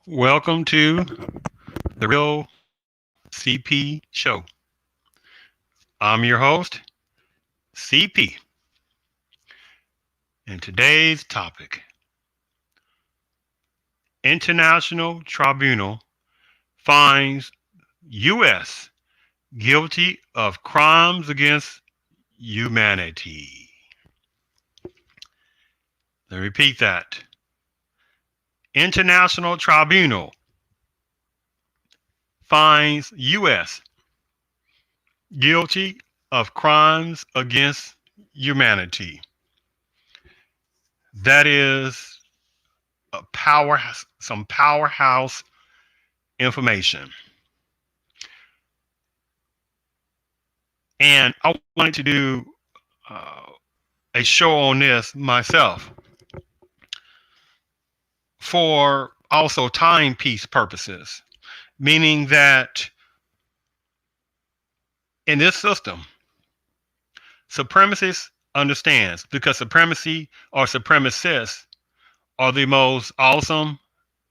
Welcome to the Real CP Show. I'm your host, CP, and today's topic, International Tribunal finds U.S. guilty of crimes against humanity. Let me repeat that. International Tribunal finds U.S. guilty of crimes against humanity. That is some powerhouse information. And I wanted to do a show on this myself for also timepiece purposes, meaning that in this system, supremacist understands because supremacy or supremacists are the most awesome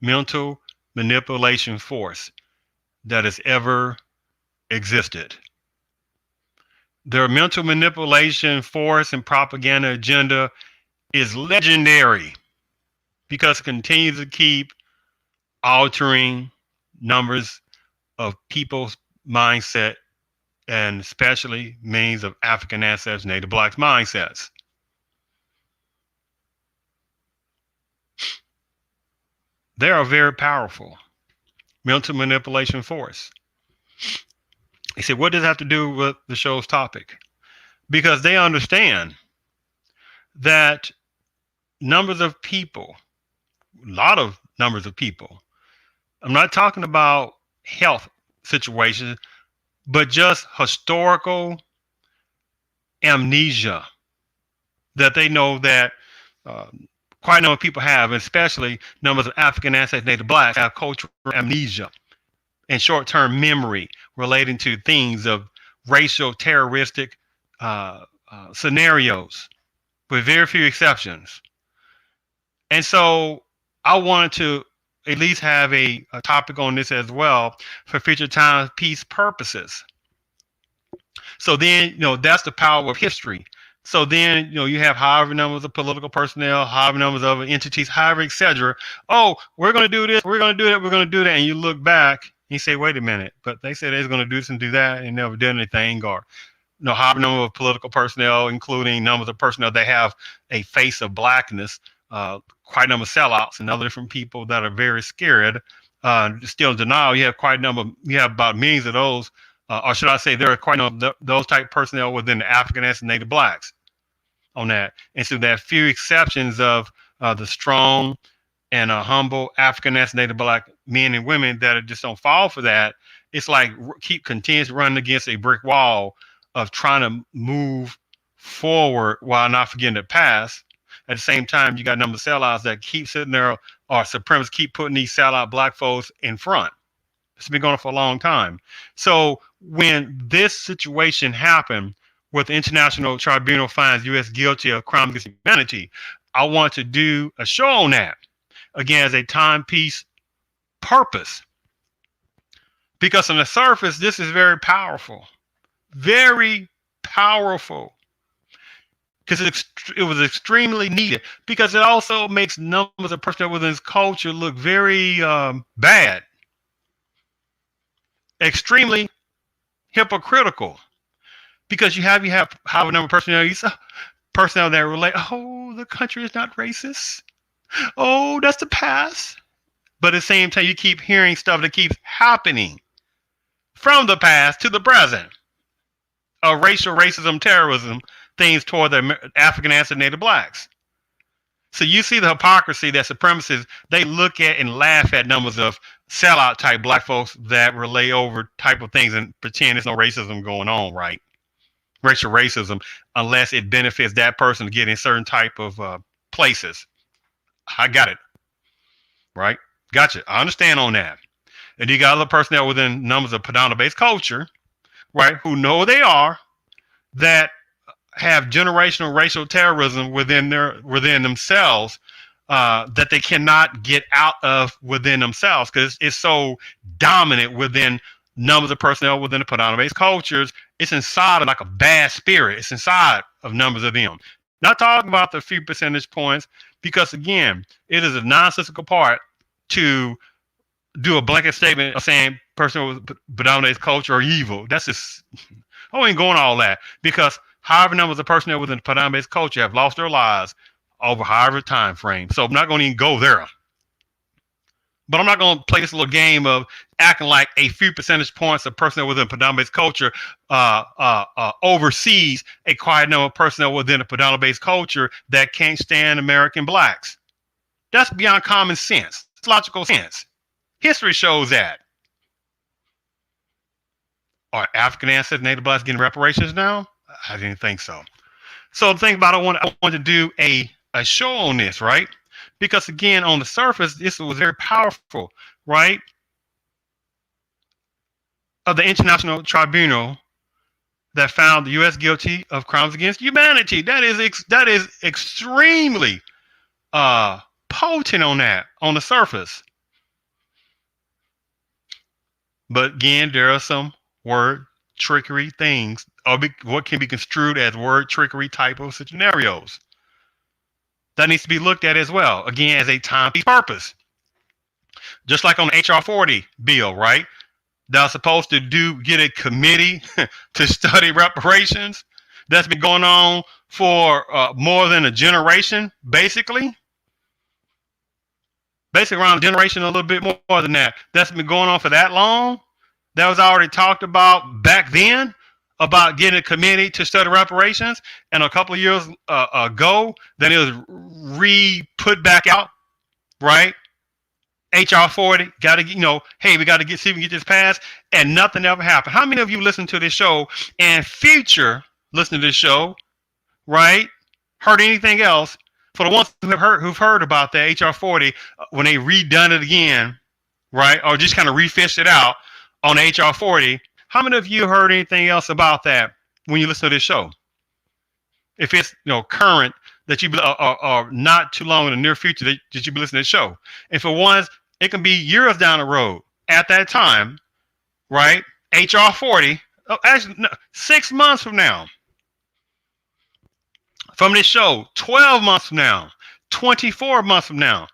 mental manipulation force that has ever existed. Their mental manipulation force and propaganda agenda is legendary because it continues to keep altering numbers of people's mindset and especially millions of African ancestors, Native Blacks mindsets. They are very powerful mental manipulation force. He said, what does that have to do with the show's topic? Because they understand that numbers of people, a lot of numbers of people, I'm not talking about health situations, but just historical amnesia that they know that quite a number of people have, especially numbers of African ancestors, Native Blacks have cultural amnesia and short-term memory relating to things of racial terroristic scenarios, with very few exceptions. And so I wanted to at least have a topic on this as well for future timepiece purposes. So then, that's the power of history. So then, you have however numbers of political personnel, however numbers of entities, however, etc. Oh, we're going to do this, we're going to do that, we're going to do that. And you look back and you say, wait a minute, but they said they was going to do this and do that and never did anything. Or, however number of political personnel, including numbers of personnel, they have a face of blackness, quite a number of sellouts and other different people that are very scared, still in denial. You have quite a number, you have about millions of those, or should I say there are quite a number of those type personnel within the African and Native Blacks on that. And so there are few exceptions of the strong and humble African and Native Black men and women that just don't fall for that. It's like continues running against a brick wall of trying to move forward while not forgetting the past. At the same time, you got a number of sellouts that keep sitting there, or supremacists keep putting these sellout black folks in front. It's been going on for a long time. So when this situation happened, where the International Tribunal finds U.S. guilty of crimes against humanity, I want to do a show on that, again, as a timepiece purpose. Because on the surface, this is very powerful. Very powerful. Because it was extremely needed. Because it also makes numbers of personnel within this culture look very bad. Extremely hypocritical. Because you have a number of personnel that relate, oh, the country is not racist. Oh, that's the past. But at the same time, you keep hearing stuff that keeps happening from the past to the present. Racial racism, terrorism, things toward the African and Native Blacks. So you see the hypocrisy that supremacists, they look at and laugh at numbers of sellout type black folks that relay over type of things and pretend there's no racism going on, right? Racial racism, unless it benefits that person to get in certain type of places. I got it, right? Gotcha. I understand on that. And you got other personnel within numbers of predominant-based culture, right, who know they are, that have generational racial terrorism within themselves, that they cannot get out of within themselves because it's so dominant within numbers of personnel within the predominant cultures. It's inside of like a bad spirit. It's inside of numbers of them. Not talking about the few percentage points because again, it is a nonsensical part to do a blanket statement of saying person with predominant culture are evil. That's just I ain't going all that because however numbers of personnel within the predominant culture have lost their lives over however time frame. So I'm not going to even go there. But I'm not going to play this little game of acting like a few percentage points of personnel within predominant culture oversees a quiet number of personnel within a predominant culture that can't stand American blacks. That's beyond common sense. It's logical sense. History shows that. Are African ancestors, Native blacks getting reparations now? I didn't think so. So the thing about I want to do a show on this, right? Because again, on the surface, this was very powerful, right? Of the International Tribunal that found the U.S. guilty of crimes against humanity. That is extremely potent on that, on the surface. But again, there are some word trickery things, or what can be construed as word trickery type of scenarios. That needs to be looked at as well, again, as a timepiece purpose. Just like on the HR 40 bill, right? That's supposed to get a committee to study reparations. That's been going on for more than a generation, basically. Basically around a generation, a little bit more than that. That's been going on for that long. That was already talked about back then, about getting a committee to study reparations, and a couple of years ago, then it was put back out, right? HR 40, got to, hey, we got to see if we can get this passed, and nothing ever happened. How many of you listen to this show and future listen to this show, right? Heard anything else? For the ones who've heard about that HR 40, when they redone it again, right, or just kind of refished it out on HR 40. How many of you heard anything else about that when you listen to this show? If it's current, that you or not too long in the near future that you be listening to the show. And for ones, it can be years down the road at that time, right? HR 40, actually, no, 6 months from now. From this show, 12 months from now, 24 months from now,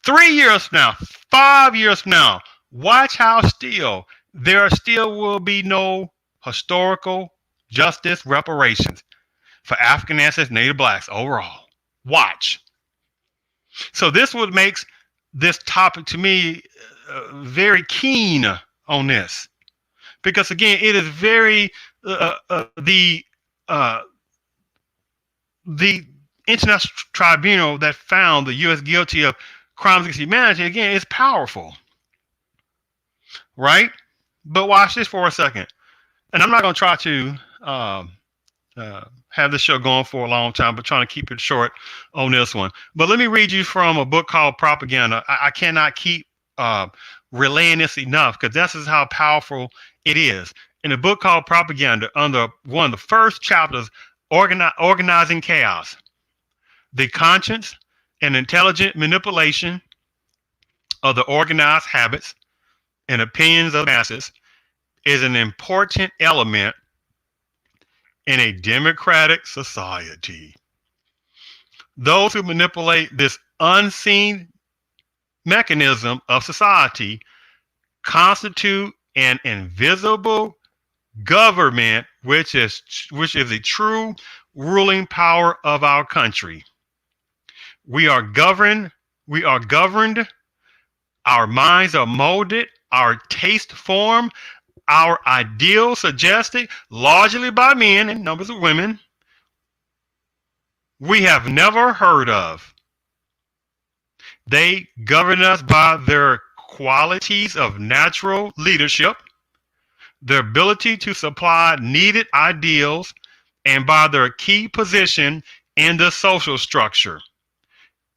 3 years from now, 5 years from now, watch how there still will be no historical justice reparations for African ancestors, Native blacks overall. Watch. So this what makes this topic to me very keen on this, because again, it is very the International Tribunal that found the U.S. guilty of crimes against humanity, again, is powerful, right? But watch this for a second. And I'm not going to try to have this show going for a long time, but trying to keep it short on this one. But let me read you from a book called Propaganda. I cannot keep relaying this enough, because this is how powerful it is. In a book called Propaganda, under one of the first chapters, Organizing Chaos, the conscious and intelligent manipulation of the organized habits and opinions of masses is an important element in a democratic society. Those who manipulate this unseen mechanism of society constitute an invisible government, which is a true ruling power of our country. We are governed, our minds are molded, our taste formed, our ideals suggested largely by men and numbers of women we have never heard of. They govern us by their qualities of natural leadership, their ability to supply needed ideals, and by their key position in the social structure.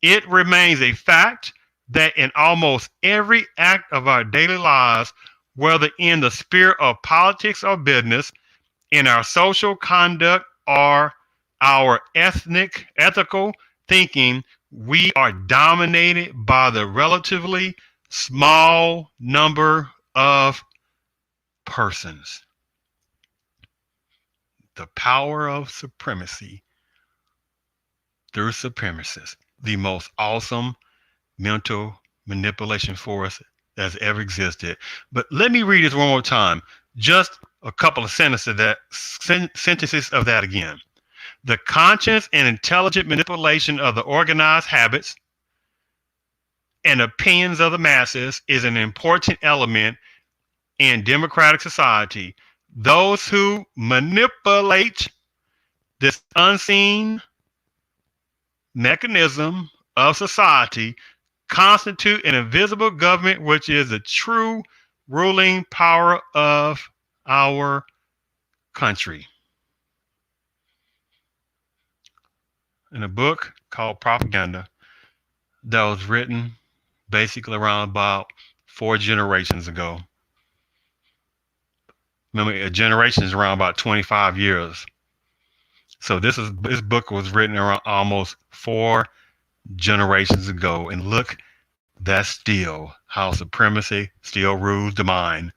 It remains a fact that in almost every act of our daily lives, whether in the sphere of politics or business, in our social conduct or our ethical thinking, we are dominated by the relatively small number of persons. The power of supremacy through supremacists, the most awesome mental manipulation force that's ever existed. But let me read this one more time. Just a couple of sentences of that again. The conscious and intelligent manipulation of the organized habits and opinions of the masses is an important element in democratic society. Those who manipulate this unseen mechanism of society constitute an invisible government, which is the true ruling power of our country. In a book called Propaganda that was written basically around about 4 generations ago. Remember, a generation is around about 25 years. So this book was written around almost 4 generations ago, and look, that's still how supremacy still rules the mind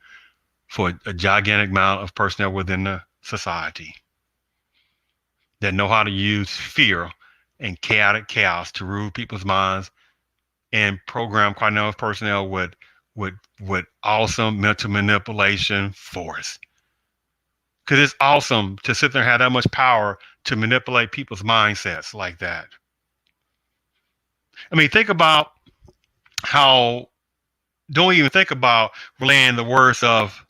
for a gigantic amount of personnel within the society that know how to use fear and chaotic chaos to rule people's minds and program quite a number of personnel with awesome mental manipulation force. Because it's awesome to sit there and have that much power to manipulate people's mindsets like that. I mean, think about how, don't even think about relaying the words of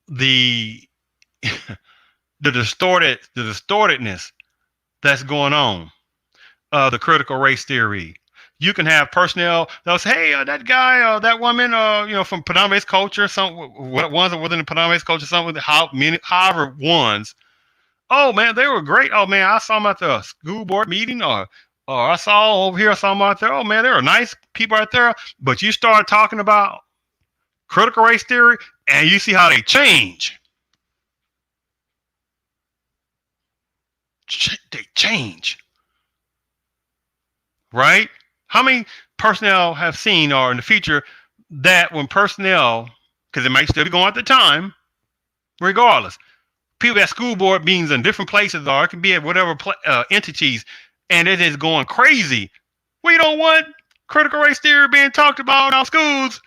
the the distortedness that's going on, the critical race theory. You can have personnel that say, hey, that guy, that woman, from Padamese culture, ones within the Padamese culture, however ones. Oh man, they were great. Oh man, I saw them at the school board meeting, or I saw over here, I saw them out there. Oh man, they were nice people out there. But you start talking about critical race theory, and you see how they change. They change, right? How many personnel have seen, or in the future, that when personnel, because it might still be going at the time, regardless, people at school board meetings in different places, or it can be at whatever entities, and it is going crazy. We don't want critical race theory being talked about in our schools.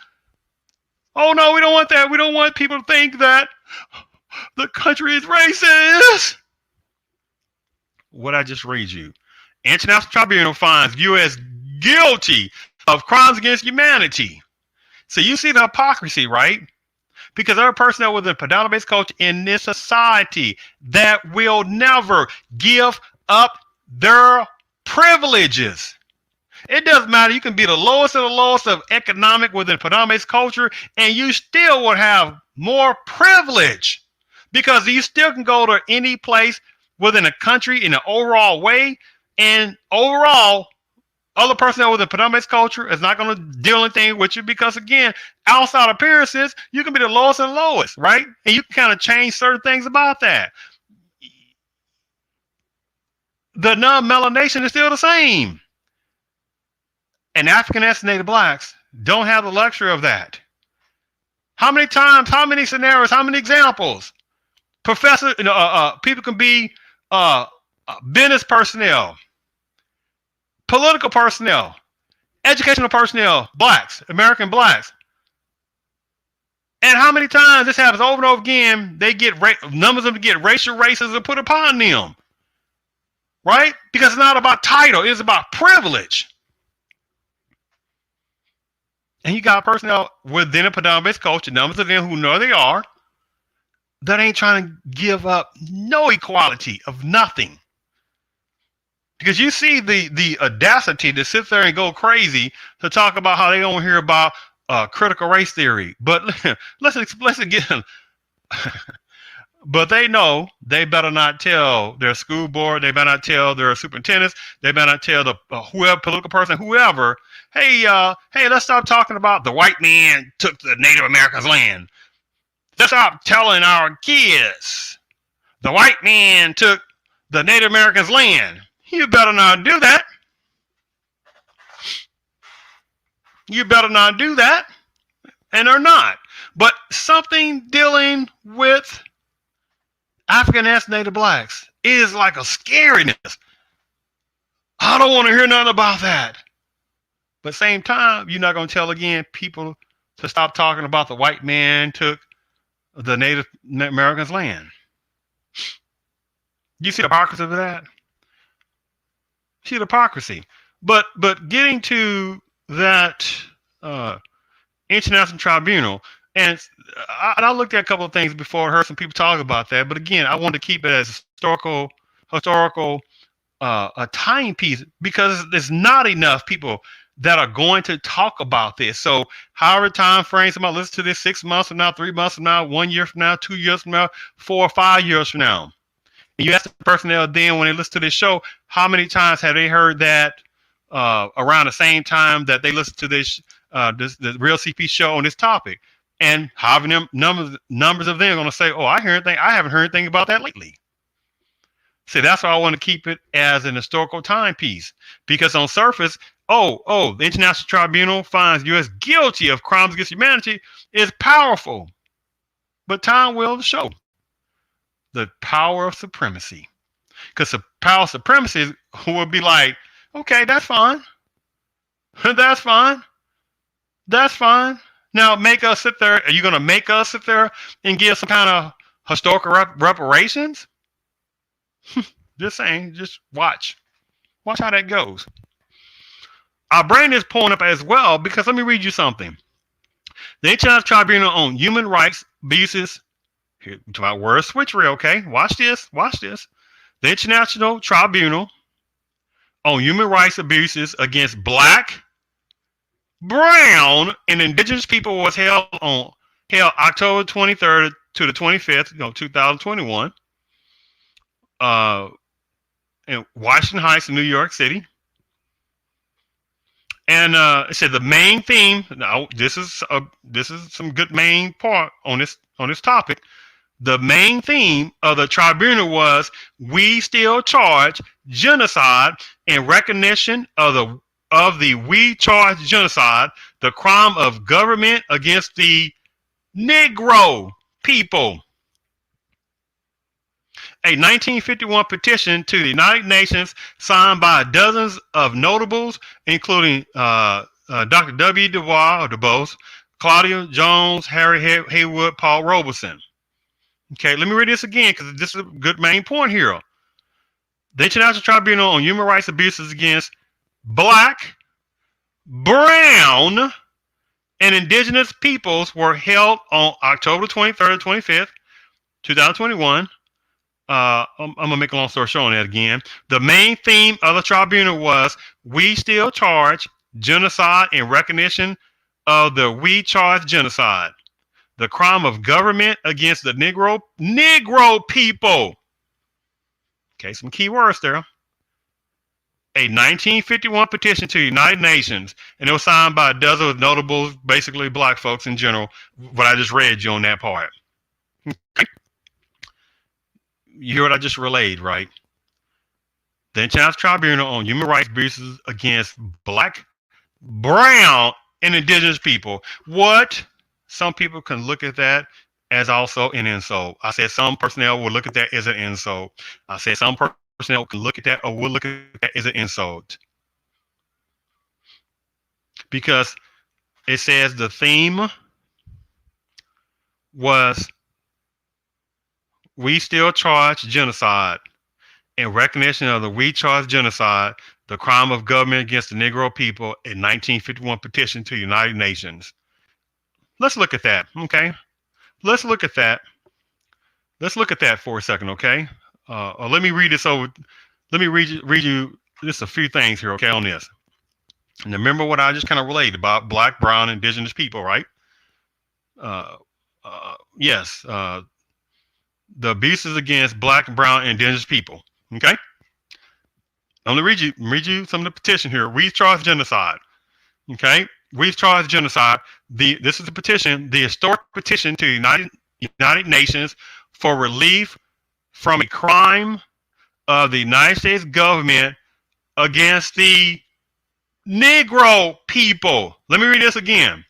Oh no, we don't want that. We don't want people to think that the country is racist. What I just read you. International Tribunal finds U.S. guilty of crimes against humanity. So you see the hypocrisy, right? Because there are personnel within predominant culture in this society that will never give up their privileges. It doesn't matter. You can be the lowest of the lowest of economic within predominant culture, and you still would have more privilege because you still can go to any place within a country in an overall way, and overall, other personnel within predominant culture is not going to deal anything with you because, again, outside appearances, you can be the lowest and lowest, right? And you can kind of change certain things about that. The non-melanation is still the same. And African ethnic blacks don't have the luxury of that. How many times, how many scenarios, how many examples? People can be business personnel, political personnel, educational personnel, blacks, American blacks. And how many times this happens over and over again, they get numbers of them get racial racism put upon them, right? Because it's not about title, it's about privilege. And you got personnel within a predominant culture, numbers of them who know they are, that ain't trying to give up no equality of nothing. Because you see the audacity to sit there and go crazy to talk about how they don't hear about critical race theory. But let's get but they know they better not tell their school board, they better not tell their superintendents, they better not tell the whoever, political person, whoever, hey, let's stop talking about the white man took the Native Americans' land. Let's stop telling our kids the white man took the Native Americans' land. You better not do that. You better not do that. And they're not. But something dealing with African ethnic blacks is like a scariness. I don't want to hear nothing about that. But same time, you're not going to tell again people to stop talking about the white man took the Native Americans' land. You see the hypocrisy of that? See the hypocrisy. But getting to that international tribunal, and I looked at a couple of things before, heard some people talk about that. But again, I wanted to keep it as historical a timepiece, because there's not enough people that are going to talk about this. So however time frame somebody listen to this 6 months from now, 3 months from now, 1 year from now, 2 years from now, 4 or 5 years from now, and you ask the personnel then when they listen to this show, how many times have they heard that around the same time that they listen to this the Real CP show on this topic? And having them numbers of them are going to say, "Oh, I haven't heard anything about that lately." See, that's why I want to keep it as an historical timepiece, because on surface, the International Tribunal finds U.S. guilty of crimes against humanity is powerful, but time will show the power of supremacy. Because the power of supremacy will be like, okay, that's fine, that's fine, that's fine. Now make us sit there. Are you going to make us sit there and give some kind of historical reparations? Just saying, just watch how that goes. I bring this point up as well because let me read you something. The International Tribunal on Human Rights Abuses, here we're talking about word switchery, okay? Watch this. The International Tribunal on Human Rights Abuses against Black, Brown, and Indigenous people was held October 23rd to the 25th, 2021. In Washington Heights, New York City. And it said the main theme. Now, this is some good main part on this topic. The main theme of the tribunal was we still charge genocide in recognition of the we charge genocide, the crime of government against the Negro people. A 1951 petition to the United Nations signed by dozens of notables, including Dr. W. Du Bois, Claudia Jones, Harry Haywood, Paul Robeson. Okay, let me read this again because this is a good main point here. The International Tribunal on Human Rights Abuses against Black, Brown, and Indigenous peoples were held on October 23rd, 25th, 2021. I'm going to make a long story short on that again. The main theme of the tribunal was we still charge genocide in recognition of the we charge genocide, the crime of government against the Negro people. Okay, some key words there. A 1951 petition to the United Nations, and it was signed by a dozen of notables, basically black folks in general, what I just read you on that part. Okay. You hear what I just relayed, right? The International Tribunal on Human Rights Abuses against Black, Brown, and Indigenous people. What? Some people can look at that as also an insult. I said some personnel will look at that as an insult. I said some personnel can look at that or will look at that as an insult. Because it says the theme was we still charge genocide in recognition of the we charge genocide, the crime of government against the Negro people, a 1951 petition to the United Nations. Let's look at that, okay? Let's look at that. Let's look at that for a second, okay? Let me read this over. Let me read you just a few things here, okay, on this. And remember what I just kind of related about Black, Brown, Indigenous people, right? Yes. The abuses against Black, Brown, and Indigenous people. Okay, I'm gonna read you some of the petition here. We charge genocide. Okay, we charge genocide. This is the petition, the historic petition to the United Nations for relief from a crime of the United States government against the Negro people. Let me read this again.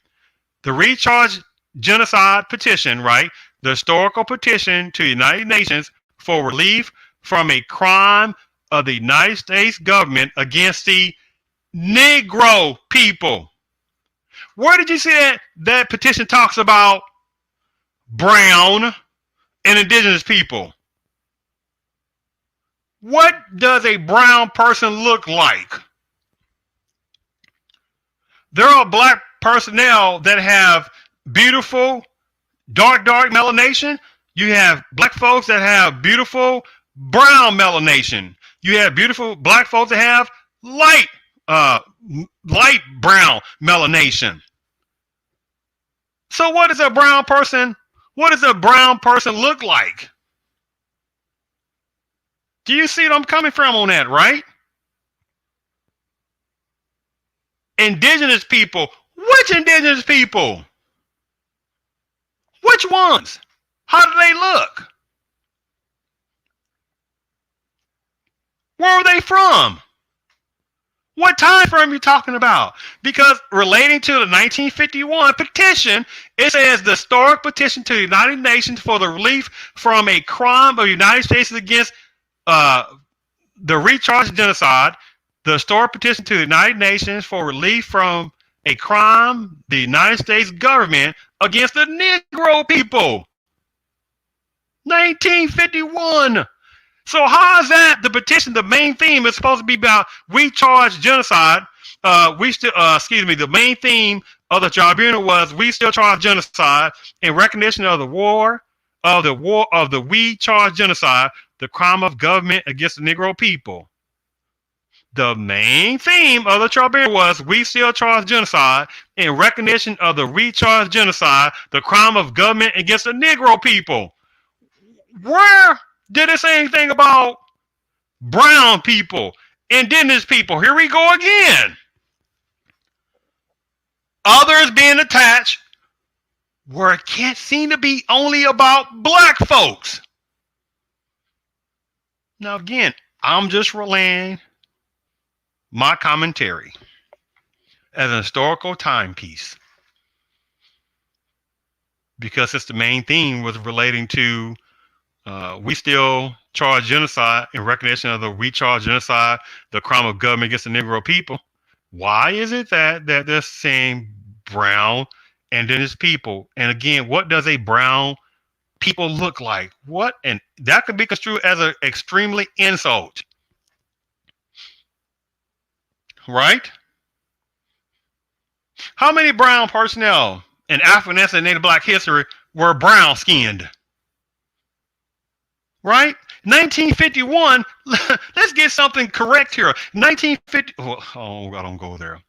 The Recharge Genocide Petition, right? The historical petition to the United Nations for relief from a crime of the United States government against the Negro people. Where did you see that petition talks about brown and indigenous people? What does a brown person look like? There are black personnel that have beautiful dark melanation. You have black folks that have beautiful brown melanation. You have beautiful black folks that have light brown melanation. So what does a brown person look like? Do you see what I'm coming from on that, right? Indigenous people. Which indigenous people? Which ones? How do they look? Where are they from? What time frame are you talking about? Because relating to the 1951 petition, it says the historic petition to the United Nations for the relief from a crime of the United States against the Recharge Genocide, the historic petition to the United Nations for relief from a crime the United States government against the Negro people. 1951. So how is that the petition? The main theme is supposed to be about recharge genocide. The main theme of the tribunal was we still charge genocide in recognition of the we charge genocide, the crime of government against the Negro people. The main theme of the tribunal was we still charge genocide in recognition of the recharge genocide, the crime of government against the Negro people. Where did it say anything about brown people, indigenous people? Here we go again. Others being attached where it can't seem to be only about black folks. Now again, I'm just relaying my commentary as an historical timepiece because it's the main theme was relating to we still charge genocide in recognition of the recharge genocide, the crime of government against the Negro people. Why is it that they're saying brown indigenous people? And again, what does a brown people look like? What? And that could be construed as an extremely insult. Right? How many brown personnel in African and Native Black history were brown skinned? Right? 1951, let's get something correct here. 1950, oh, I don't go there.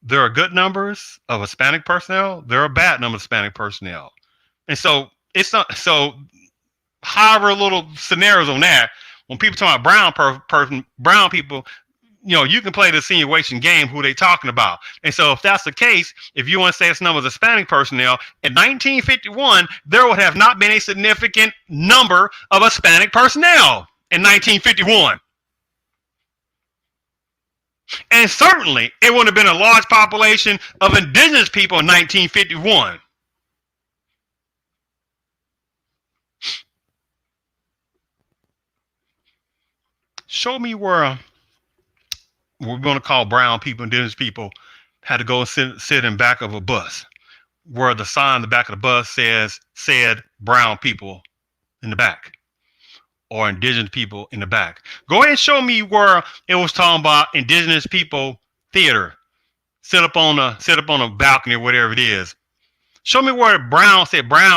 There are good numbers of Hispanic personnel. There are bad numbers of Hispanic personnel. And so it's not, so however little scenarios on that, when people talk about brown people, you know, you can play the insinuation game, who they talking about. And so if that's the case, if you want to say it's numbers of Hispanic personnel, in 1951, there would have not been a significant number of Hispanic personnel in 1951. And certainly, it would have been a large population of indigenous people in 1951. Show me where we're going to call brown people, indigenous people, had to go and sit in back of a bus where the sign in the back of the bus said brown people in the back or indigenous people in the back. Go ahead and show me where it was talking about indigenous people theater. Sit up on a balcony or whatever it is. Show me where brown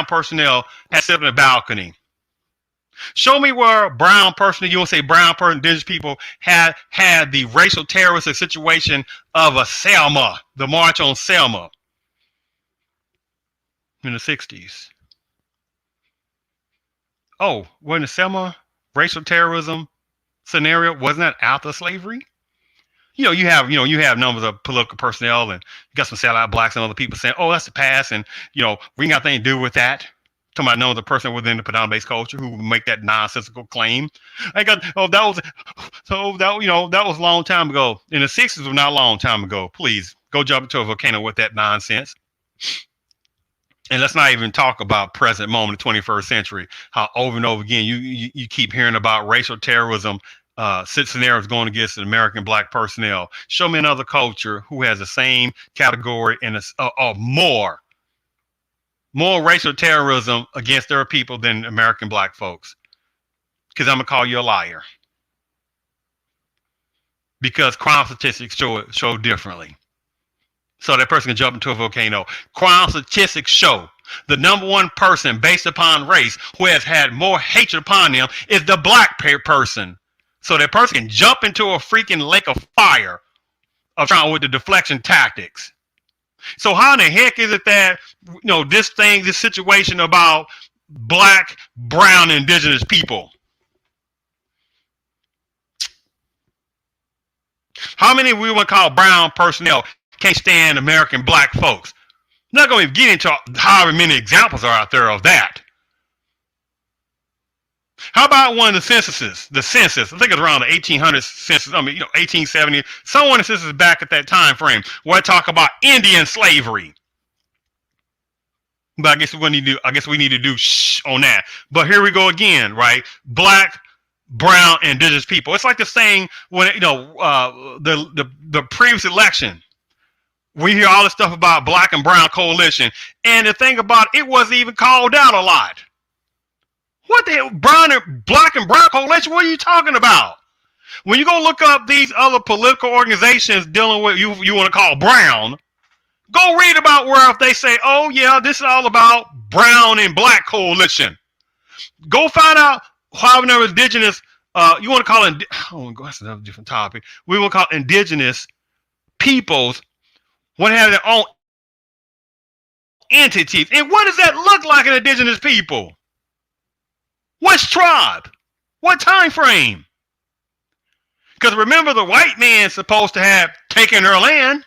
personnel had sit on the balcony. Show me where brown person, you want to say brown person, indigenous people had the racial terrorist situation of a Selma, the March on Selma in the 60s. Oh, wasn't the Selma racial terrorism scenario, wasn't that after slavery? You have numbers of political personnel and you got some sellout blacks and other people saying, oh, that's the past and, we ain't got nothing to do with that. talking about no other person within the predominant-based culture who would make that nonsensical claim. I got that was that was a long time ago. In the 60s was not a long time ago. Please go jump into a volcano with that nonsense. And let's not even talk about present moment, the 21st century. How over and over again you keep hearing about racial terrorism scenarios going against American black personnel. Show me another culture who has the same category and more racial terrorism against their people than American black folks. Because I'm gonna call you a liar. Because crime statistics show differently. So that person can jump into a volcano. Crime statistics show the number one person based upon race who has had more hatred upon them is the black person. So that person can jump into a freaking lake of fire of trying with the deflection tactics. So how in the heck is it that this situation about black, brown, indigenous people? How many we would call brown personnel can't stand American black folks? I'm not going to get into however many examples are out there of that. How about one of the censuses? The census, I think it's around the 1800s census. 1870. Someone census back at that time frame where I talk about Indian slavery. But I guess we need to do on that. But here we go again, right? Black, brown, and indigenous people. It's like the saying when the previous election. We hear all this stuff about black and brown coalition, and the thing about it wasn't even called out a lot. What the hell, black and brown coalition? What are you talking about? When you go look up these other political organizations dealing with you want to call brown, go read about where if they say, oh yeah, this is all about brown and black coalition. Go find out how many indigenous, you want to call it, that's another different topic. We will call indigenous peoples want to have their own entities. And what does that look like in indigenous people? What's tribe? What time frame? Because remember, the white man's supposed to have taken their land,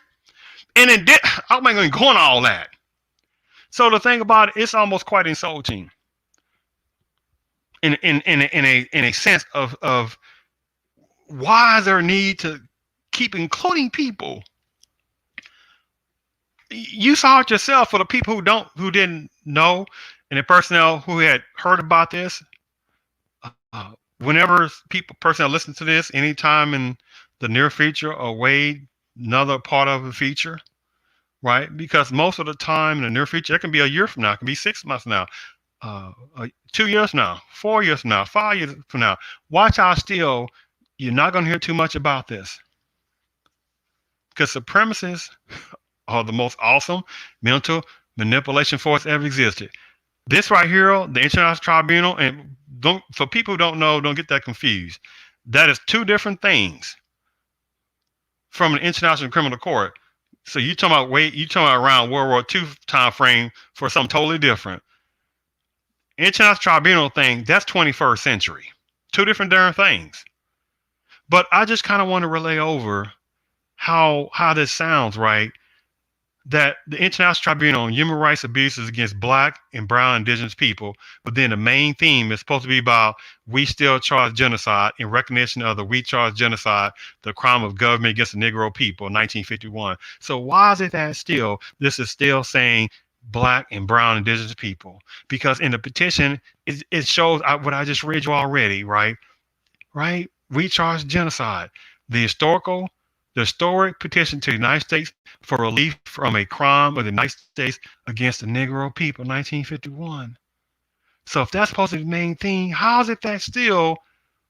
and I'm not going to go on all that. So the thing about it, it's almost quite insulting. In a sense of why is there a need to keep including people? You saw it yourself for the people who didn't know, and the personnel who had heard about this. Whenever personnel listen to this, anytime in the near future or way another part of the future, right? Because most of the time in the near future, it can be a year from now, it can be 6 months now, 2 years now, 4 years from now, 5 years from now. Watch out still, you're not going to hear too much about this. Because supremacists are the most awesome mental manipulation force ever existed. This right here, the International Tribunal, and for people who don't know, don't get that confused. That is two different things from an international criminal court. So you talking about around World War II time frame for something totally different. International Tribunal thing, that's 21st century. Two different darn things. But I just kind of want to relay over how this sounds, right? That the International Tribunal on Human Rights Abuses against black and brown indigenous people, but then the main theme is supposed to be about we still charge genocide in recognition of the we charge genocide, the crime of government against the Negro people, 1951. So why is it that this is still saying black and brown indigenous people? Because in the petition, it shows what I just read you already, right? Right? We charge genocide. The historic petition to the United States for relief from a crime of the United States against the Negro people, 1951. So if that's supposed to be the main thing, how is it that still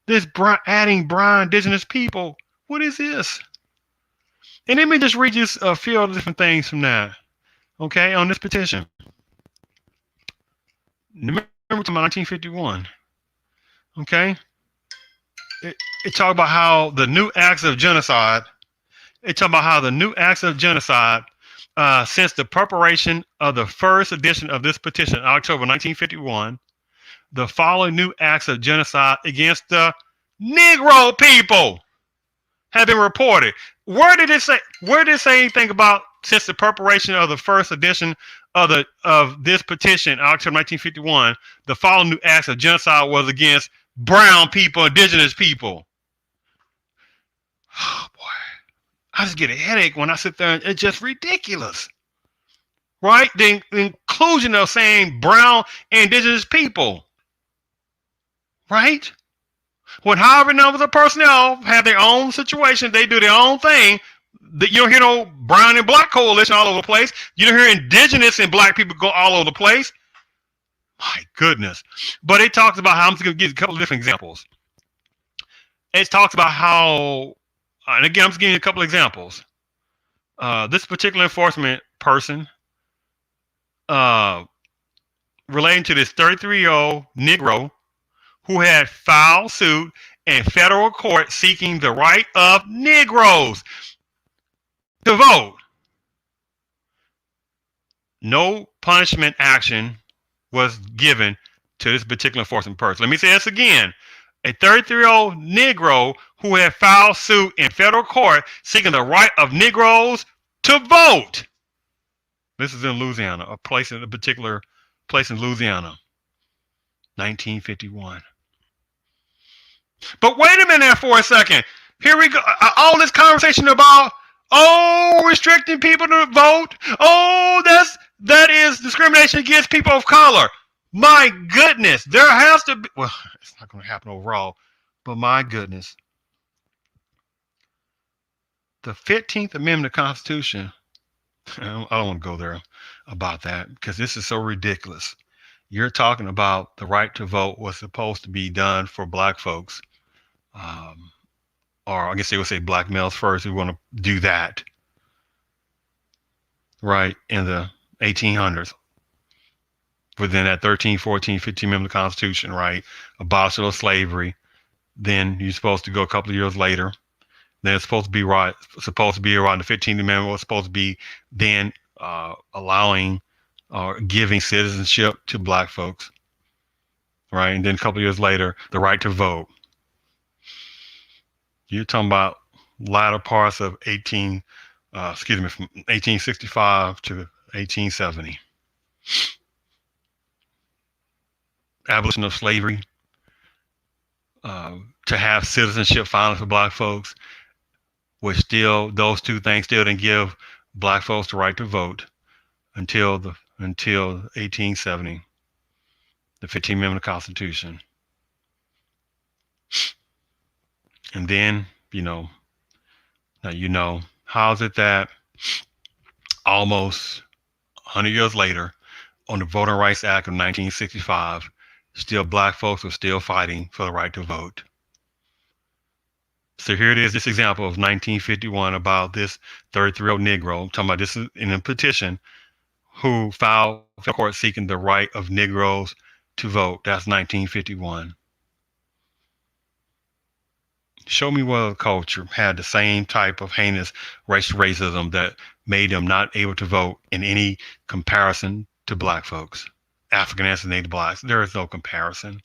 this adding brown indigenous people? What is this? And let me just read you a few other different things from that. Okay, on this petition. Remember we're talking about 1951. Okay? It talks about how the new acts of genocide since the preparation of the first edition of this petition, October 1951, the following new acts of genocide against the Negro people have been reported. Where did it say anything about since the preparation of the first edition of this petition, October 1951, the following new acts of genocide was against brown people, indigenous people. Oh boy, I just get a headache when I sit there, and it's just ridiculous, right? The inclusion of saying brown and indigenous people, right? When however numbers of personnel have their own situation, they do their own thing. You don't hear no brown and black coalition all over the place. You don't hear indigenous and black people go all over the place. My goodness. But it talks about how, I'm just going to give you a couple of different examples. It talks about how, and again, I'm just giving you a couple of examples. This particular enforcement person, relating to this 33-year-old Negro who had filed suit in federal court seeking the right of Negroes to vote. No punishment action was given to this particular enforcement person. Let me say this again. A 33-year-old Negro who had filed suit in federal court seeking the right of Negroes to vote. This is in Louisiana, a particular place in Louisiana, 1951. But wait a minute for a second. Here we go. All this conversation about, restricting people to vote. That is discrimination against people of color. My goodness, there has to be. Well, it's not going to happen overall, but my goodness. The 15th Amendment of the Constitution, I don't want to go there about that because this is so ridiculous. You're talking about the right to vote was supposed to be done for black folks. Or I guess they would say black males first who want to do that, right, in the 1800s. Within that 13, 14, 15 Amendment of the Constitution, right, abolition of slavery. Then you're supposed to go a couple of years later. Then it's supposed to be around the 15th Amendment was supposed to be then allowing or giving citizenship to black folks, right? And then a couple of years later, the right to vote. You're talking about latter parts of from 1865 to 1870. Abolition of slavery, to have citizenship finally for black folks, which still, those two things still didn't give black folks the right to vote until 1870, the 15th Amendment of the Constitution. And then, how is it that almost 100 years later, on the Voting Rights Act of 1965, still black folks are still fighting for the right to vote? So here it is, this example of 1951 about this 33-year-old Negro, I'm talking about this in a petition, who filed for court seeking the right of Negroes to vote. That's 1951. Show me what other culture had the same type of heinous racism that made them not able to vote in any comparison to black folks, African and Native blacks. There is no comparison.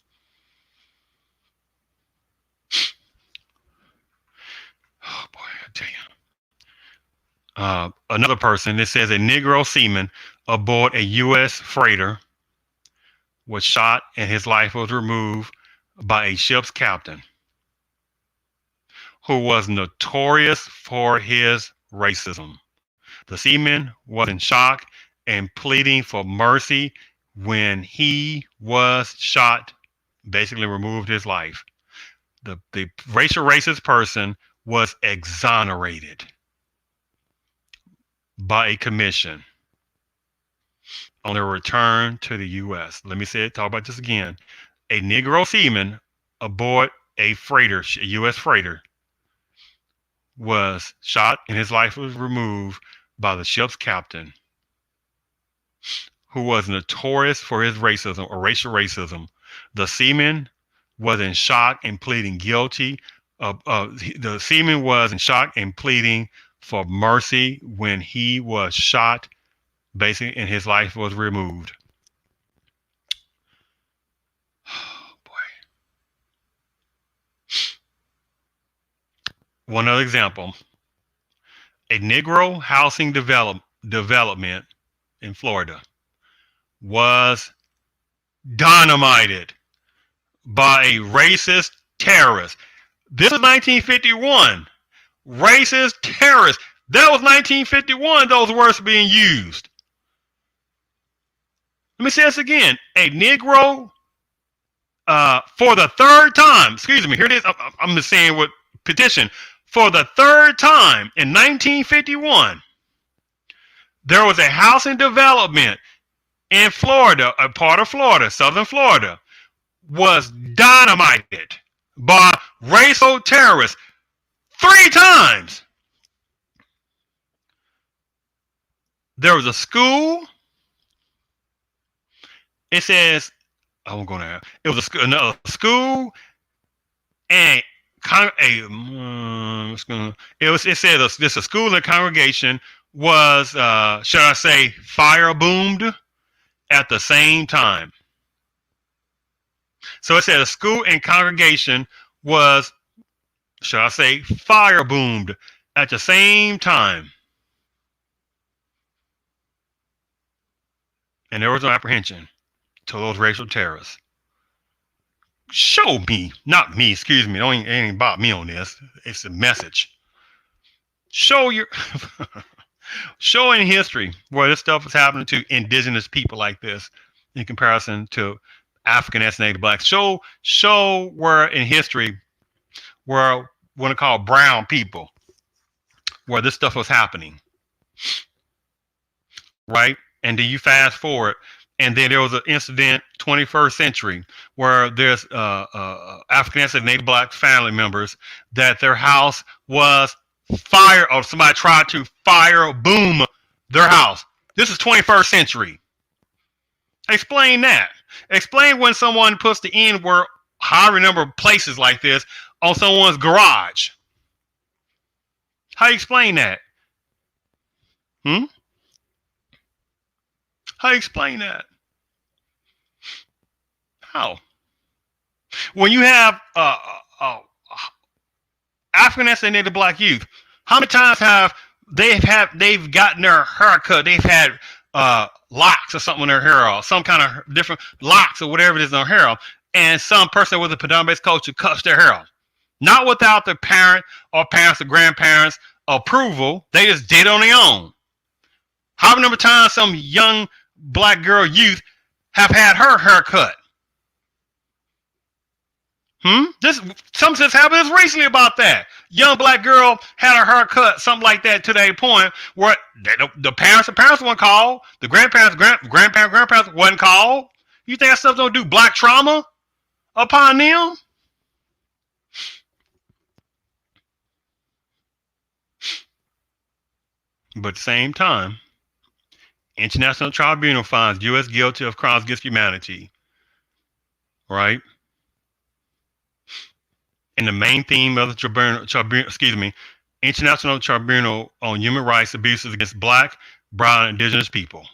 Oh boy, I tell you. Another person, it says a Negro seaman aboard a U.S. freighter was shot and his life was removed by a ship's captain who was notorious for his racism. The seaman was in shock and pleading for mercy when he was shot, basically removed his life. The racial racist person was exonerated by a commission on their return to the U.S. Let me talk about this again. A Negro seaman aboard a freighter, a U.S. freighter, was shot and his life was removed by the ship's captain, who was notorious for his racism or racial racism. The seaman was in shock and pleading guilty. The seaman was in shock and pleading for mercy when he was shot, basically, and his life was removed. Oh, boy. One other example. A Negro housing development in Florida. was dynamited by a racist terrorist. This is 1951. Racist terrorist. That was 1951, those words being used. Let me say this again. A Negro, for the third time, excuse me, here it is. I'm just saying what petition. For the third time in 1951, there was a housing development in Florida, a part of Florida, southern Florida, was dynamited by racial terrorists 3 times. There was a school. It says, I'm going to. It was another school, and it said this a school and congregation was, should I say, fire boomed at the same time. So it said a school and congregation was, should I say, fire boomed at the same time. And there was no apprehension to those racial terrorists. Show me, not me, excuse me, it ain't about me on this. It's a message. Show in history where this stuff is happening to indigenous people like this in comparison to African ethnic blacks. Show where in history where what I call brown people, where this stuff was happening. Right? And then you fast forward, and then there was an incident, 21st century, where there's African ethnic black family members that their house was fire, or somebody tried to fire boom their house. This is 21st century. Explain that. Explain when someone puts the N word, higher number of places like this on someone's garage. How you explain that? How you explain that? How? When you have African ethnic black youth, how many times have they've gotten their haircut? They've had locks or something in their hair, or some kind of different locks or whatever it is in their hair, and some person with a predominant culture cuts their hair off. Not without the parent or parents or grandparents' approval. They just did it on their own. How many times some young black girl youth have had her hair cut? Something just happened recently about that. Young black girl had her hair cut, something like that, to that point where the parents weren't called. The grandparents wasn't called. You think that stuff don't do black trauma upon them? But at the same time, International Tribunal finds U.S. guilty of crimes against humanity. Right? And the main theme of the International Tribunal on Human Rights Abuses against Black, Brown, and Indigenous people.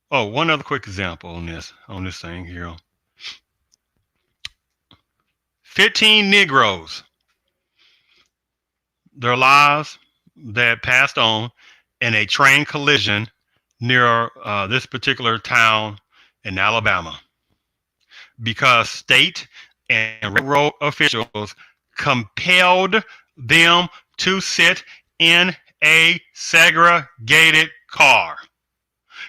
Oh, one other quick example on this thing here. 15 Negroes, their lives that passed on in a train collision near this particular town in Alabama, because state and railroad officials compelled them to sit in a segregated car.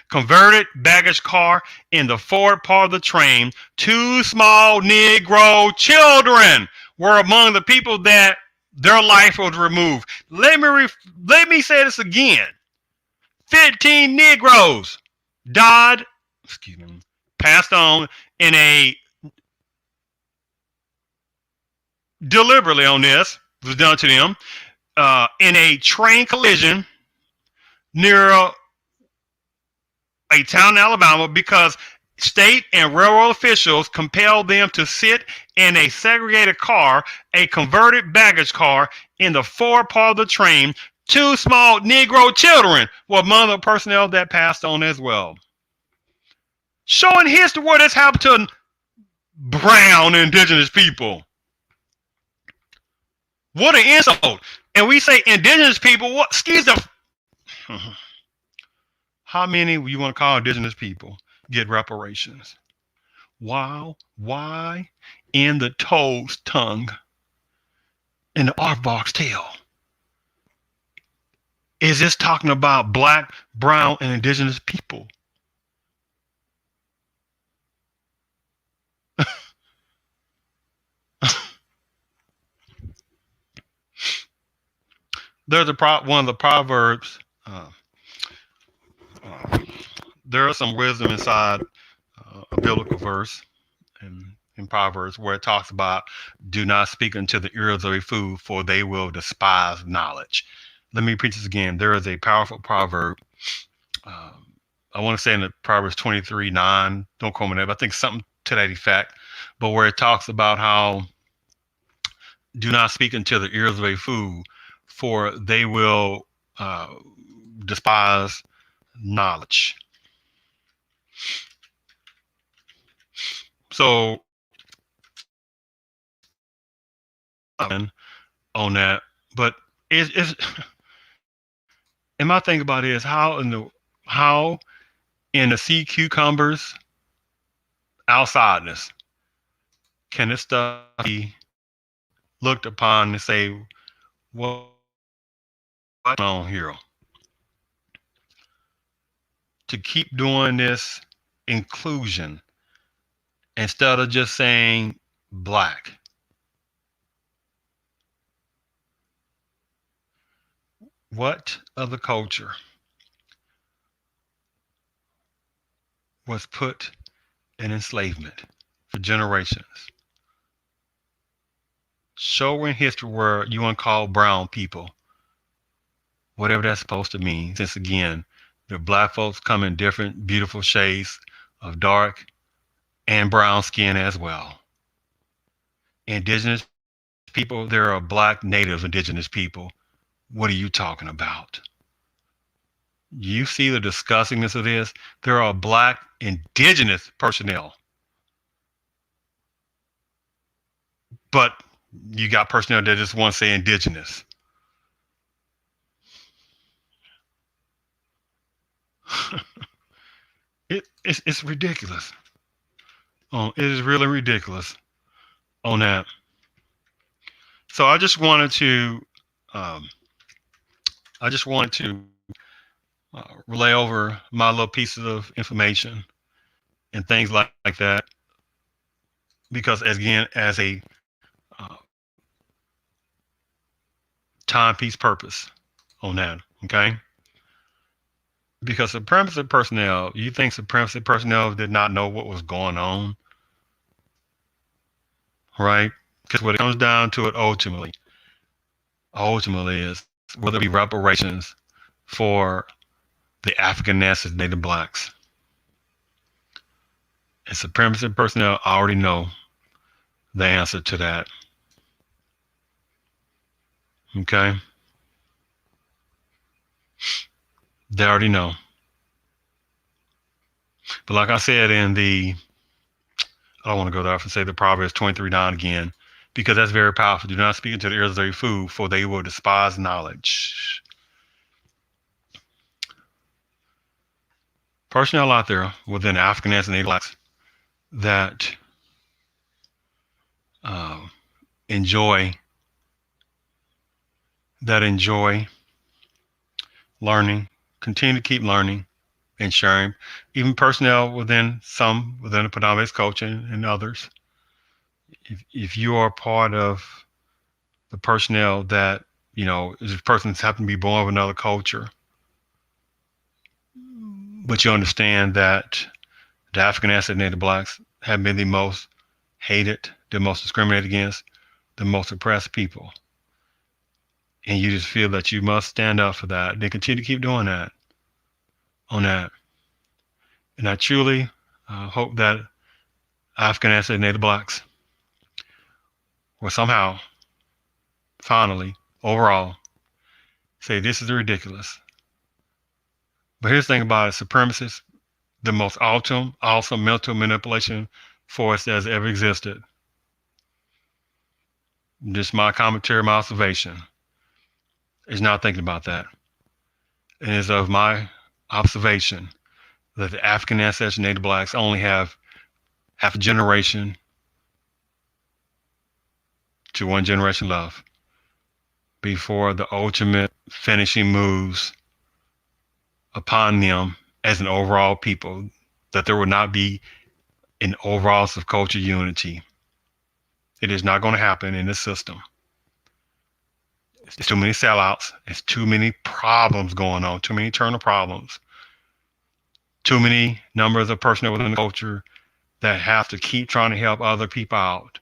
Converted baggage car in the forward part of the train. 2 small Negro children were among the people that their life was removed. Let me say this again. 15 Negroes died, passed on in a, deliberately on this, was done to them, in a train collision near a town in Alabama, because state and railroad officials compelled them to sit in a segregated car, a converted baggage car, in the forward part of the train. 2 small Negro children were among the personnel that passed on as well. Showing history where this happened to brown indigenous people. What an insult. And we say indigenous people, what? Excuse the. How many you want to call indigenous people get reparations? Wow. Why in the toad's tongue, in the aardvark's tail? Is this talking about black, brown, and indigenous people? There's one of the proverbs. Uh, uh, there is some wisdom inside a biblical verse in Proverbs where it talks about do not speak unto the ears of a fool, for they will despise knowledge. Let me preach this again. There is a powerful proverb. Um, I want to say in the Proverbs 23:9. Don't quote me there, but I think something to that effect. But where it talks about how do not speak unto the ears of a fool, for they will despise knowledge. So on that, but it's and my thing about it is how in the sea cucumbers outsideness can this stuff be looked upon and say, what's on here? To keep doing this inclusion instead of just saying black. What other culture was put in enslavement for generations? Show in history where you want to call brown people, whatever that's supposed to mean, since again, the black folks come in different beautiful shades of dark and brown skin as well. Indigenous people, there are black native indigenous people. What are you talking about? You see the disgustingness of this? There are black indigenous personnel, but you got personnel that just want to say indigenous. It's ridiculous. It is really ridiculous on that. So I just wanted to relay over my little pieces of information and things like that, because again, as a timepiece purpose on that, okay? Because supremacy personnel, you think supremacy personnel did not know what was going on, right? Because what it comes down to it ultimately is whether it be reparations for the African Native Native blacks. And supremacy personnel already know the answer to that. Okay? They already know. But like I said in I don't want to go there and say the Proverbs 23:9 again, because that's very powerful. Do not speak into the ears of a fool, for they will despise knowledge. Personnel out there within African and Native blacks that enjoy learning, continue to keep learning and sharing, even personnel within the predominant culture and others. If you are part of the personnel that, is a person that's happened to be born of another culture, but you understand that the African and Native blacks have been the most hated, the most discriminated against, the most oppressed people. And you just feel that you must stand up for that. Then continue to keep doing that on that. And I truly hope that African and Native blacks will somehow, finally, overall, say this is ridiculous. But here's the thing about it, supremacists, the most awesome mental manipulation force that has ever existed. Just my commentary, my observation. is not thinking about that. And it's of my observation that the African ancestors, Native blacks, only have half a generation to one generation left before the ultimate finishing moves upon them as an overall people, that there will not be an overall subculture unity. It is not going to happen in this system. It's too many sellouts. It's too many problems going on, too many internal problems, too many numbers of personnel within the culture that have to keep trying to help other people out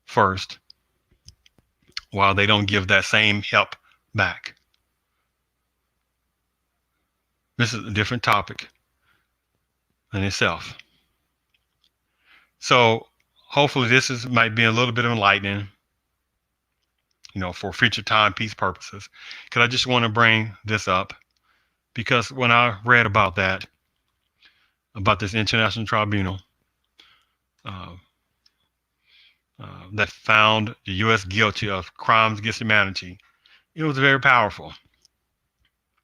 first while they don't give that same help back. This is a different topic in itself. So hopefully this might be a little bit of enlightening, for future timepiece purposes. Because I just want to bring this up because when I read about this international tribunal that found the U.S. guilty of crimes against humanity, it was very powerful.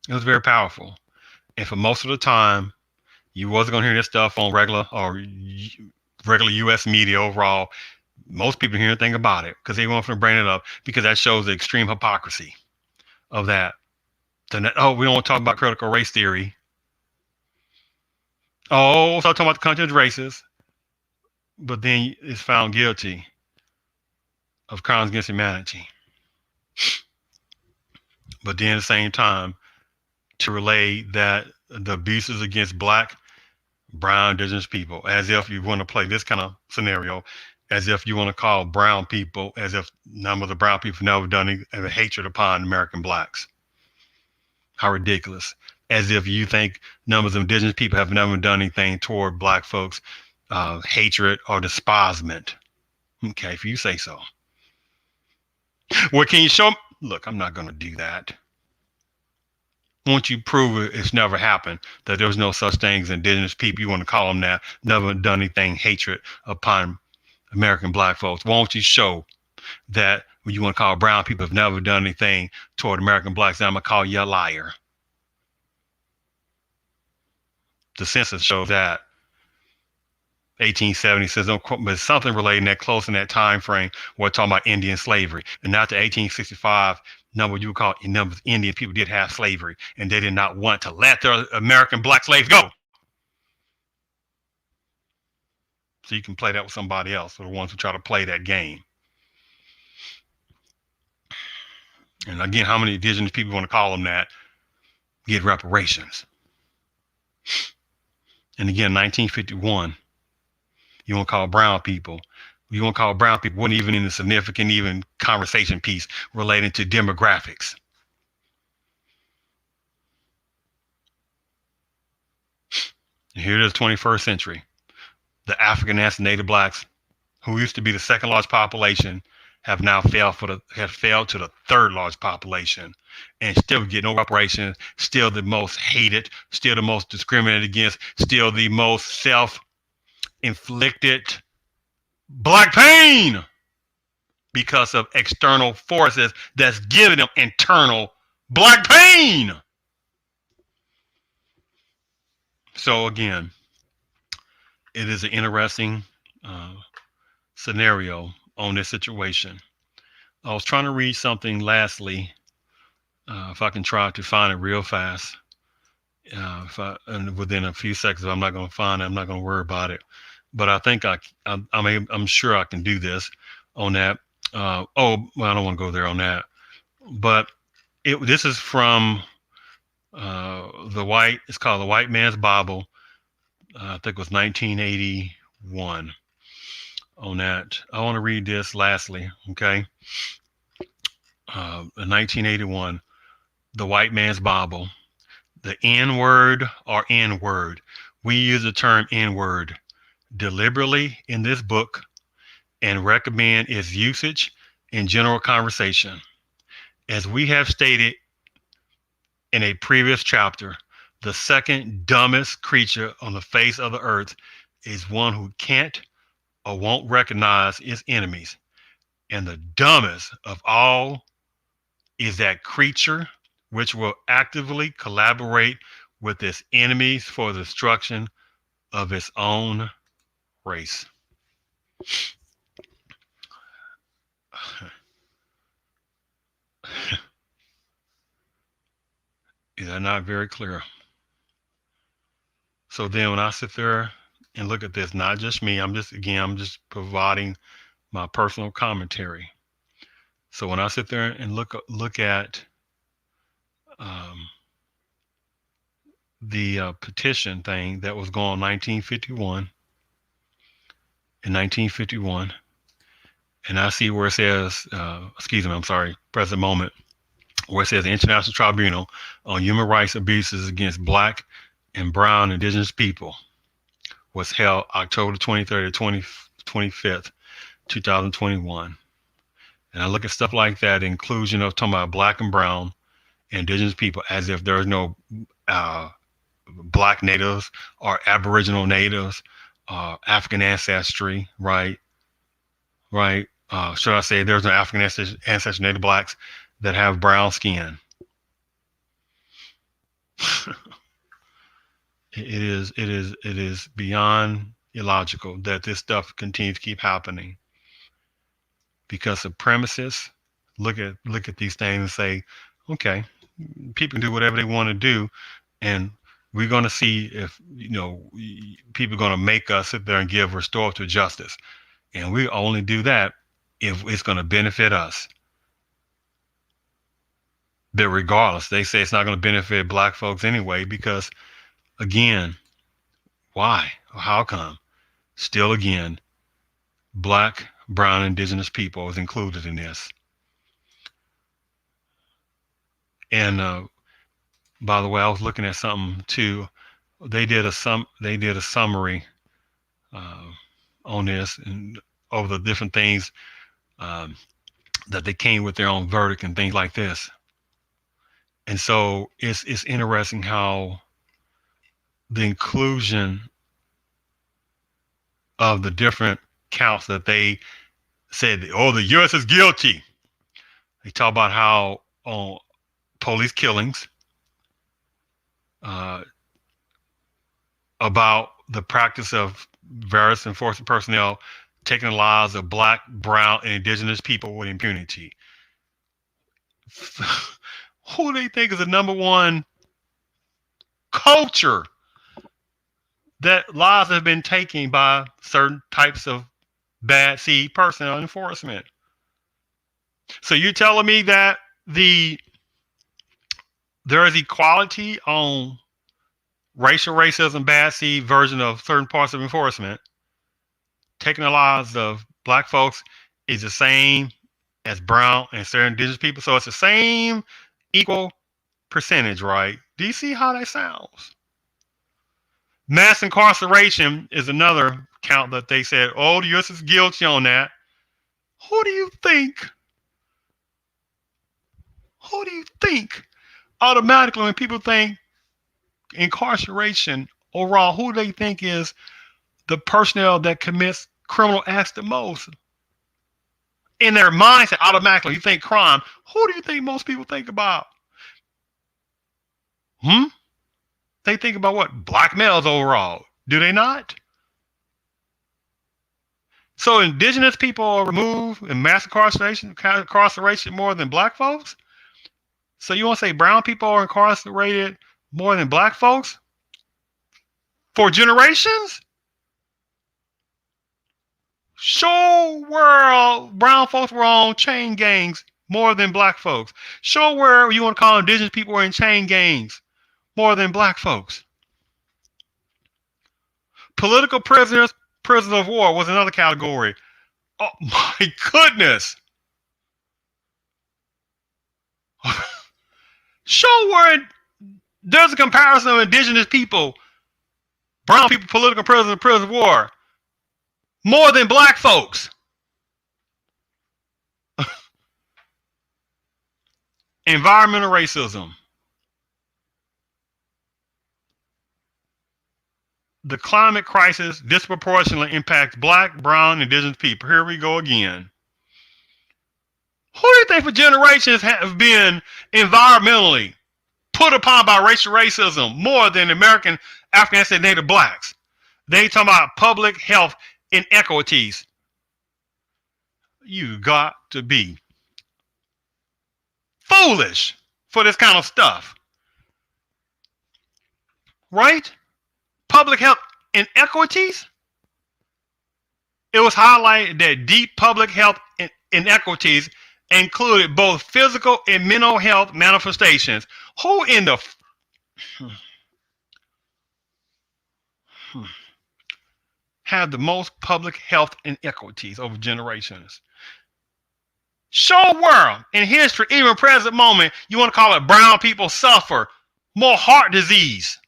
It was very powerful. And for most of the time, you wasn't going to hear this stuff on regular U.S. media overall. Most people hear anything about it because they want to bring it up because that shows the extreme hypocrisy of that. We don't want to talk about critical race theory. Oh, start talking about the country of races. But then it's found guilty of crimes against humanity. But then at the same time, to relay that the abuses against black, brown, indigenous people, as if you want to play this kind of scenario, as if you want to call brown people, as if none of the brown people never done any hatred upon American blacks. How ridiculous. As if you think numbers of indigenous people have never done anything toward black folks, hatred or despisement. Okay, if you say so. What can you show? Look, I'm not going to do that. Once you prove it's never happened, that there was no such thing as indigenous people, you want to call them that, never done anything hatred upon American black folks. Why don't you show that when you want to call brown people have never done anything toward American blacks, then I'm going to call you a liar. The census shows that 1870 says, but something relating that close in that time frame, we're talking about Indian slavery. And not the 1865 number you would call numbers. Indian people did have slavery, and they did not want to let their American black slaves go. So you can play that with somebody else, or the ones who try to play that game. And again, how many indigenous people want to call them that? Get reparations. And again, 1951, you want to call brown people. You want to call brown people wasn't even in a significant even conversation piece relating to demographics. And here it is, 21st century. The African and Native blacks, who used to be the second largest population, have now failed to the third largest population, and still get no reparations, still the most hated, still the most discriminated against, still the most self-inflicted black pain because of external forces that's giving them internal black pain. So again, it is an interesting scenario on this situation. I was trying to read something lastly, if I can try to find it real fast. And within a few seconds, if I'm not going to find it, I'm not going to worry about it. But I think I'm sure I can do this on that. I don't want to go there on that. But this is from it's called The White Man's Bible. I think it was 1981 on that. I want to read this lastly, okay? In 1981, The White Man's Bible. The N-word or N-word. We use the term N-word deliberately in this book and recommend its usage in general conversation. As we have stated in a previous chapter, the second dumbest creature on the face of the earth is one who can't or won't recognize its enemies. And the dumbest of all is that creature which will actively collaborate with its enemies for the destruction of its own race. Is that not very clear? So then when I sit there and look at this, not just me, I'm just providing my personal commentary. So when I sit there and look at um, the petition thing that was going on 1951, in 1951, and I see where it says, excuse me, I'm sorry, present moment, where it says the International Tribunal on Human Rights Abuses Against Black and Brown Indigenous People was held October 23rd to 25th, 2021. And I look at stuff like that, inclusion of talking about Black and Brown Indigenous people, as if there's no Black natives or Aboriginal natives, African ancestry, right? Right? Should I say there's no African ancestry native Blacks that have brown skin? It is beyond illogical that this stuff continues to keep happening, because supremacists look at these things and say, okay, people can do whatever they want to do, and we're going to see if people are going to make us sit there and give restorative justice, and we only do that if it's going to benefit us. But regardless, they say it's not going to benefit Black folks anyway, because again, why? How come? Still again, Black, brown, indigenous people is included in this. And by the way, I was looking at something too. They did a summary on this and over the different things that they came with their own verdict and things like this. And so it's interesting how the inclusion of the different counts that they said, oh, the U.S. is guilty. They talk about how on police killings, about the practice of various enforcement personnel taking the lives of Black, brown, and indigenous people with impunity. Who do they think is the number one culture that lives have been taken by certain types of bad seed personnel enforcement? So you're telling me that there is equality on racial racism, bad seed version of certain parts of enforcement, taking the lives of Black folks is the same as brown and certain indigenous people? So it's the same equal percentage, right? Do you see how that sounds? Mass incarceration is another count that they said, oh, the U.S. is guilty on that. Who do you think automatically when people think incarceration overall, who do they think is the personnel that commits criminal acts the most? In their mindset, automatically, you think crime. Who do you think most people think about? They think about what? Black males overall. Do they not? So indigenous people are removed in mass incarceration more than Black folks? So you want to say brown people are incarcerated more than Black folks? For generations? Show where brown folks were on chain gangs more than Black folks. Show where you want to call indigenous people were in chain gangs more than Black folks. Political prisoners, prisoners of war was another category. Oh my goodness. Show where there's a comparison of indigenous people, brown people, political prisoners, prisoners of war, more than Black folks. Environmental racism. The climate crisis disproportionately impacts Black, brown, and indigenous people. Here we go again. Who do you think for generations have been environmentally put upon by racial racism more than American African and Native blacks? They talking about public health inequities. You got to be foolish for this kind of stuff, right? Public health inequities. It was highlighted that deep public health inequities included both physical and mental health manifestations. Who in the have the most public health inequities over generations? Show world in history, even present moment, you want to call it brown people suffer more heart disease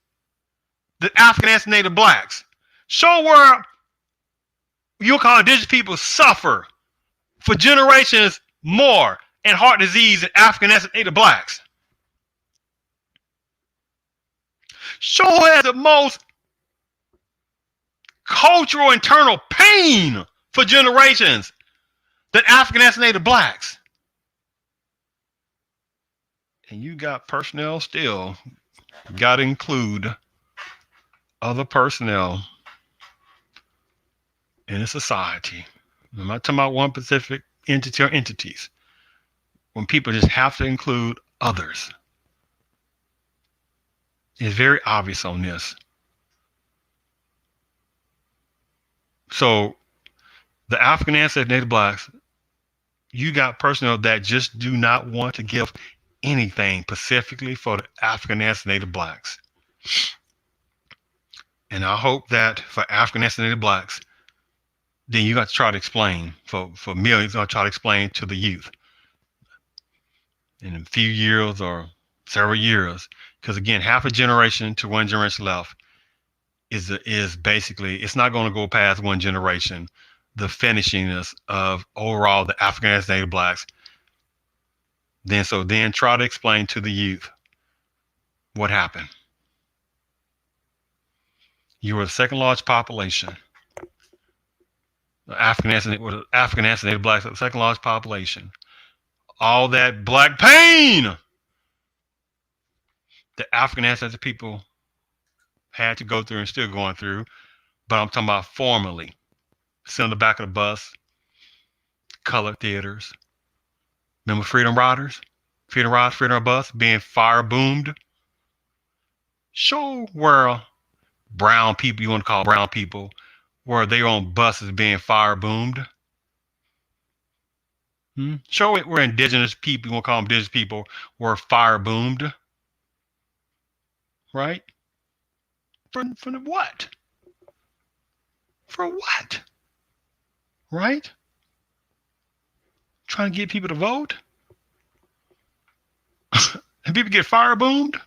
than African and Native blacks. Show world, you'll call indigenous people suffer for generations more in heart disease than African and Native blacks. Show has the most cultural internal pain for generations than African and Native blacks. And you got personnel still got to include other personnel in a society. I'm not talking about one specific entity or entities. When people just have to include others. It's very obvious on this. So the African ancestors, Native blacks, you got personnel that just do not want to give anything specifically for the African ancestors, Native blacks. And I hope that for African ancestors, Native blacks, then you got to try to explain for millions, I'll try to explain to the youth in a few years or several years. Because again, half a generation to one generation left is basically, it's not going to go past one generation, the finishingness of overall the African and Native blacks. Then try to explain to the youth what happened. You were the second largest population. The African and Native blacks are the second largest population. All that black pain the African ancestors people had to go through and still going through, but I'm talking about formally. Sit on the back of the bus, colored theaters. Remember Freedom Riders? Freedom Bus being fire boomed. Show where brown people, you want to call brown people, where their own buses being fire boomed. Show it where indigenous people, you want to call them indigenous people, were fire boomed. Right? For what? For what? Right? Trying to get people to vote? And people get fire boomed?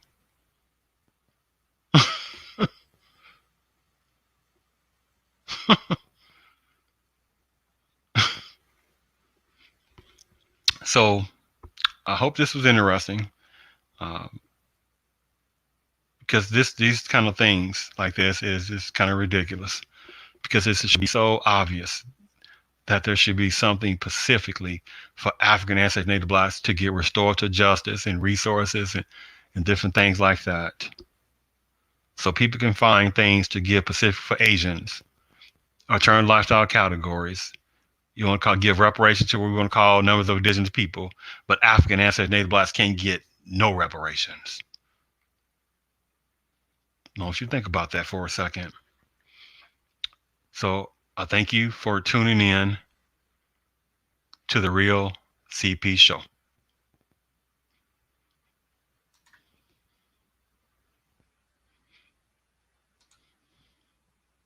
So I hope this was interesting. Because these kind of things like this is just kind of ridiculous, because it should be so obvious that there should be something specifically for African ancestors, Native blacks to get restorative justice and resources and different things like that. So people can find things to give specific for Asians, alternative lifestyle categories. You want to give reparations to what we want to call numbers of indigenous people, but African ancestors, Native blacks can't get no reparations. I want you to think about that for a second. So I thank you for tuning in to the Real CP Show.